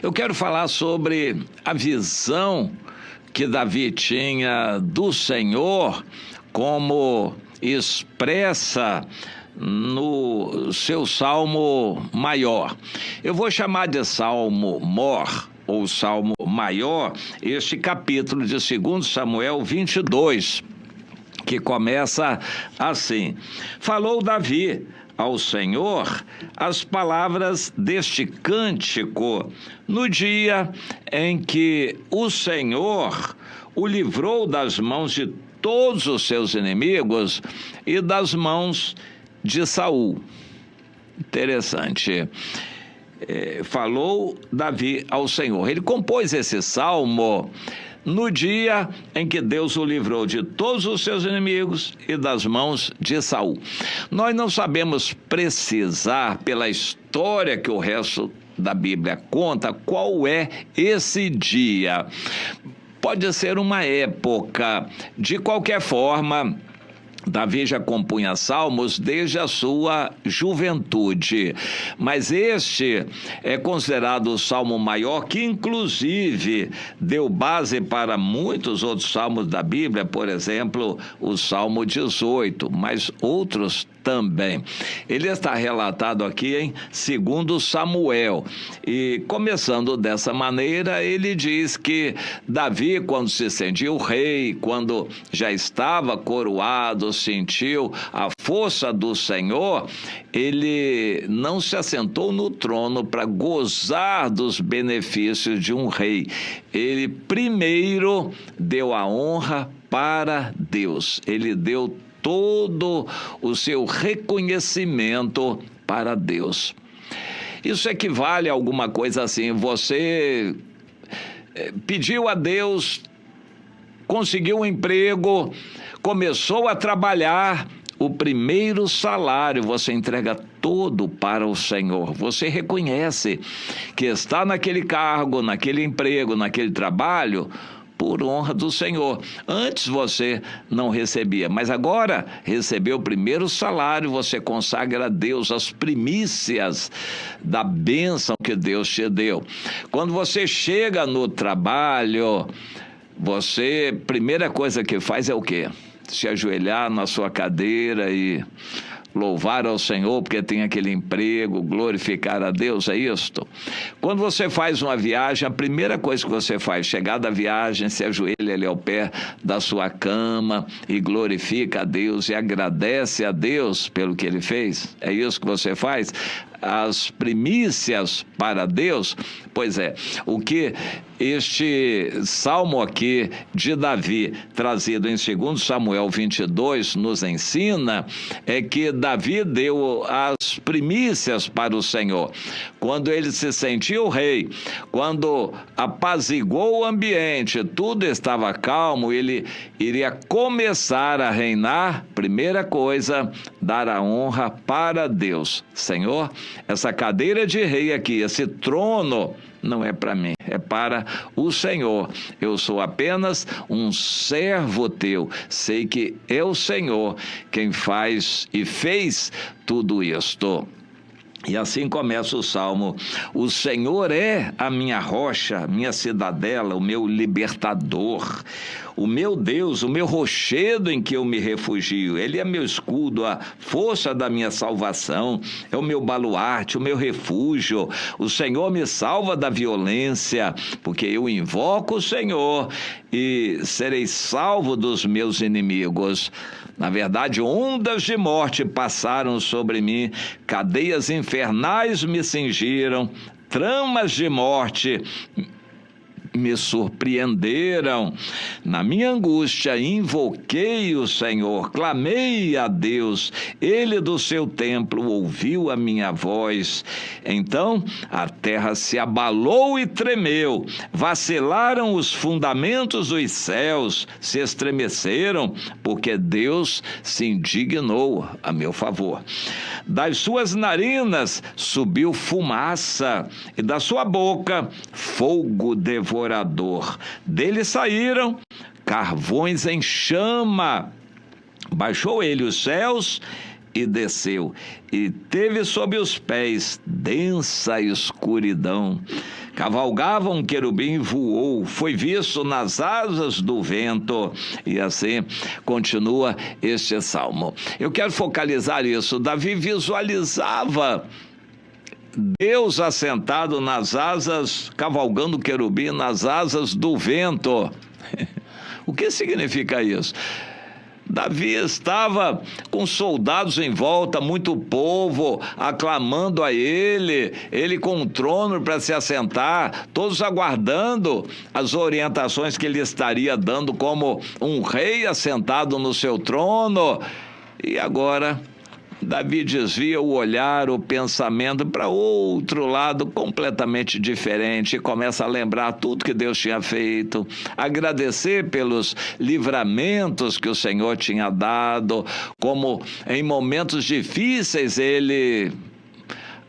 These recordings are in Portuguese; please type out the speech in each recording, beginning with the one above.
Eu quero falar sobre a visão que Davi tinha do Senhor, como expressa no seu salmo maior. Eu vou chamar de salmo mor, ou salmo maior, este capítulo de 2 Samuel 22, que começa assim: falou Davi ao Senhor as palavras deste cântico no dia em que o Senhor o livrou das mãos de todos os seus inimigos e das mãos de Saul. Interessante. Falou Davi ao Senhor. Ele compôs esse salmo no dia em que Deus o livrou de todos os seus inimigos e das mãos de Saul. Nós não sabemos precisar, pela história que o resto da Bíblia conta, qual é esse dia. Pode ser uma época. De qualquer forma, Davi já compunha salmos desde a sua juventude, mas este é considerado o salmo maior, que inclusive deu base para muitos outros salmos da Bíblia, por exemplo, o Salmo 18, mas outros também. Ele está relatado aqui em 2 Samuel, e começando dessa maneira, ele diz que Davi, quando se sentiu rei, quando já estava coroado, sentiu a força do Senhor, ele não se assentou no trono para gozar dos benefícios de um rei. Ele primeiro deu a honra para Deus. Ele deu todo o seu reconhecimento para Deus. Isso equivale a alguma coisa assim: você pediu a Deus, conseguiu um emprego, começou a trabalhar, o primeiro salário você entrega todo para o Senhor. Você reconhece que está naquele cargo, naquele emprego, naquele trabalho, por honra do Senhor. Antes você não recebia, mas agora recebeu o primeiro salário, você consagra a Deus as primícias da bênção que Deus te deu. Quando você chega no trabalho, você, primeira coisa que faz é o quê? Se ajoelhar na sua cadeira e louvar ao Senhor porque tem aquele emprego, glorificar a Deus, é isto? Quando você faz uma viagem, a primeira coisa que você faz, chegar da viagem, se ajoelha ali ao pé da sua cama e glorifica a Deus e agradece a Deus pelo que Ele fez? É isso que você faz? As primícias para Deus? Pois é, o que este salmo aqui de Davi, trazido em 2 Samuel 22, nos ensina é que Davi deu as primícias para o Senhor. Quando ele se sentiu rei, quando apaziguou o ambiente, tudo estava calmo, ele iria começar a reinar. Primeira coisa, dar a honra para Deus. Senhor, essa cadeira de rei aqui, esse trono, não é para mim, é para o Senhor. Eu sou apenas um servo teu. Sei que é o Senhor quem faz e fez tudo isto. E assim começa o salmo: o Senhor é a minha rocha, minha cidadela, o meu libertador, o meu Deus, o meu rochedo em que eu me refugio. Ele é meu escudo, a força da minha salvação, é o meu baluarte, o meu refúgio. O Senhor me salva da violência, porque eu invoco o Senhor e serei salvo dos meus inimigos. Na verdade, ondas de morte passaram sobre mim, cadeias infernais me cingiram, tramas de morte me surpreenderam. Na minha angústia invoquei o Senhor, clamei a Deus, Ele do seu templo ouviu a minha voz. Então a terra se abalou e tremeu, vacilaram os fundamentos dos céus, se estremeceram, porque Deus se indignou a meu favor. Das suas narinas subiu fumaça, e da sua boca fogo devorador. Dele saíram carvões em chama. Baixou ele os céus e desceu, e teve sob os pés densa escuridão. cavalgava um querubim e voou, foi visto nas asas do vento. E assim continua este salmo. Eu quero focalizar isso. Davi visualizava Deus assentado nas asas, cavalgando o querubim nas asas do vento. O que significa isso? Davi estava com soldados em volta, muito povo aclamando a ele com um trono para se assentar, todos aguardando as orientações que ele estaria dando como um rei assentado no seu trono. E agora Davi desvia o olhar, o pensamento para outro lado completamente diferente e começa a lembrar tudo que Deus tinha feito, agradecer pelos livramentos que o Senhor tinha dado, como em momentos difíceis ele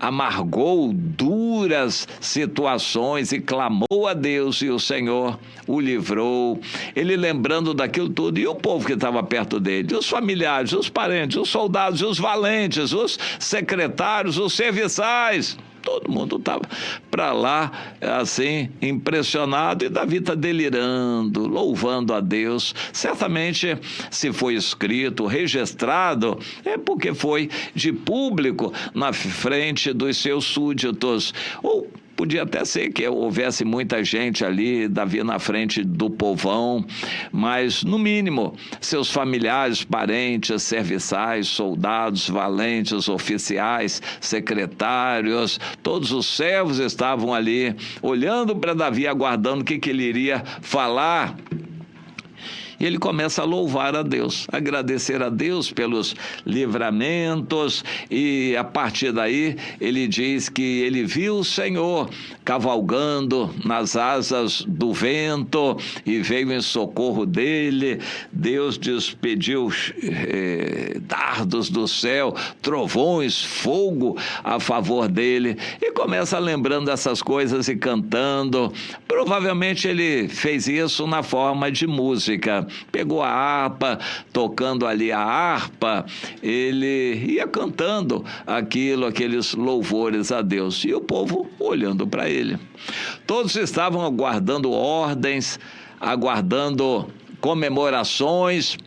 amargou duras situações e clamou a Deus e o Senhor o livrou. Ele lembrando daquilo tudo, e o povo que estava perto dele, os familiares, os parentes, os soldados, os valentes, os secretários, os serviçais, todo mundo estava para lá, assim, impressionado, e Davi está delirando, louvando a Deus. Certamente, se foi escrito, registrado, é porque foi de público na frente dos seus súditos. Ou podia até ser que houvesse muita gente ali, Davi na frente do povão, mas, no mínimo, seus familiares, parentes, serviçais, soldados, valentes, oficiais, secretários, todos os servos estavam ali, olhando para Davi, aguardando o que ele iria falar. E ele começa a louvar a Deus, agradecer a Deus pelos livramentos, e a partir daí ele diz que ele viu o Senhor cavalgando nas asas do vento e veio em socorro dele. Deus despediu dardos do céu, trovões, fogo a favor dele, e começa lembrando essas coisas e cantando. Provavelmente ele fez isso na forma de música. Pegou a harpa, tocando ali a harpa, ele ia cantando aqueles louvores a Deus, e o povo olhando para ele. Todos estavam aguardando ordens, aguardando comemorações.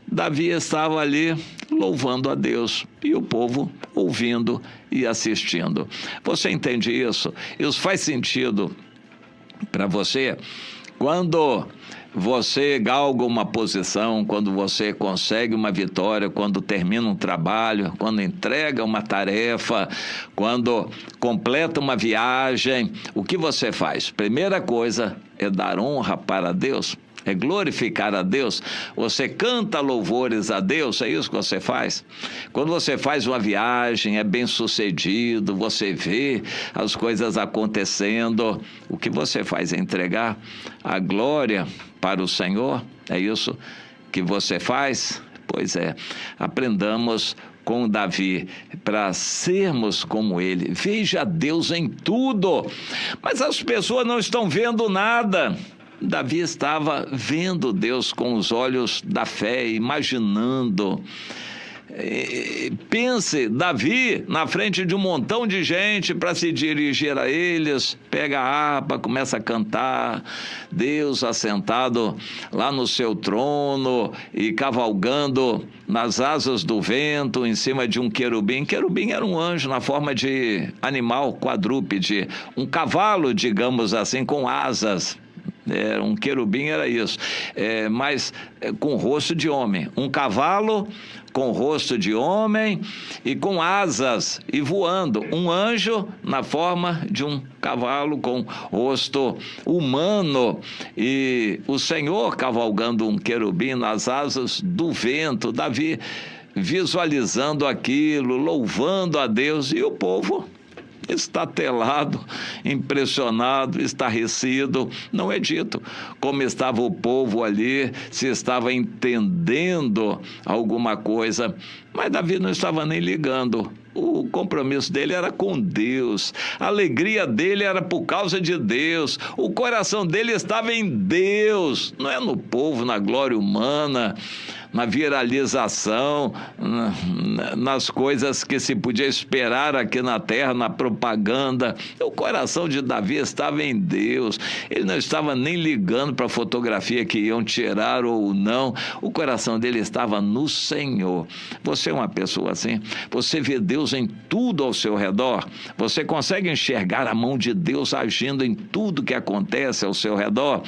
Davi estava ali louvando a Deus e o povo ouvindo e assistindo. Você entende isso? Isso faz sentido para você? Quando você galga uma posição, quando você consegue uma vitória, quando termina um trabalho, quando entrega uma tarefa, quando completa uma viagem, o que você faz? Primeira coisa é dar honra para Deus, é glorificar a Deus. Você canta louvores a Deus, é isso que você faz? Quando você faz uma viagem, é bem sucedido, você vê as coisas acontecendo, o que você faz é entregar a glória para o Senhor? É isso que você faz? Pois é, aprendamos com Davi para sermos como ele. Veja Deus em tudo, mas as pessoas não estão vendo nada. Davi estava vendo Deus com os olhos da fé, imaginando. Pense, Davi na frente de um montão de gente para se dirigir a eles, pega a harpa, começa a cantar, Deus assentado lá no seu trono e cavalgando nas asas do vento, em cima de um querubim. Querubim era um anjo na forma de animal quadrúpede, um cavalo, digamos assim, com asas. Um querubim era isso, mas com rosto de homem, um cavalo com rosto de homem e com asas e voando, um anjo na forma de um cavalo com rosto humano, e o Senhor cavalgando um querubim nas asas do vento. Davi visualizando aquilo, louvando a Deus, e o povo estatelado, impressionado, estarrecido. Não é dito como estava o povo ali, se estava entendendo alguma coisa, mas Davi não estava nem ligando. O compromisso dele era com Deus, a alegria dele era por causa de Deus, o coração dele estava em Deus, não é no povo, na glória humana, na viralização, nas coisas que se podia esperar aqui na terra, na propaganda. O coração de Davi estava em Deus. Ele não estava nem ligando para a fotografia que iam tirar ou não. O coração dele estava no Senhor. Você é uma pessoa assim? Você vê Deus em tudo ao seu redor? Você consegue enxergar a mão de Deus agindo em tudo que acontece ao seu redor?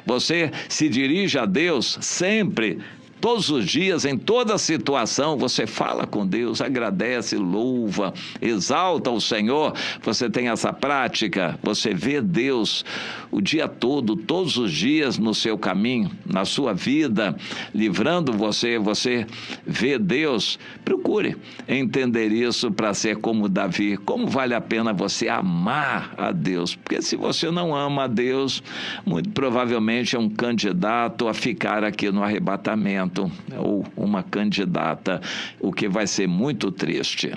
Você se dirige a Deus sempre, todos os dias, em toda situação, você fala com Deus, agradece, louva, exalta o Senhor. Você tem essa prática, você vê Deus o dia todo, todos os dias no seu caminho, na sua vida, livrando você, você vê Deus. Procure entender isso para ser como Davi. Como vale a pena você amar a Deus? Porque se você não ama a Deus, muito provavelmente é um candidato a ficar aqui no arrebatamento, ou uma candidata, o que vai ser muito triste.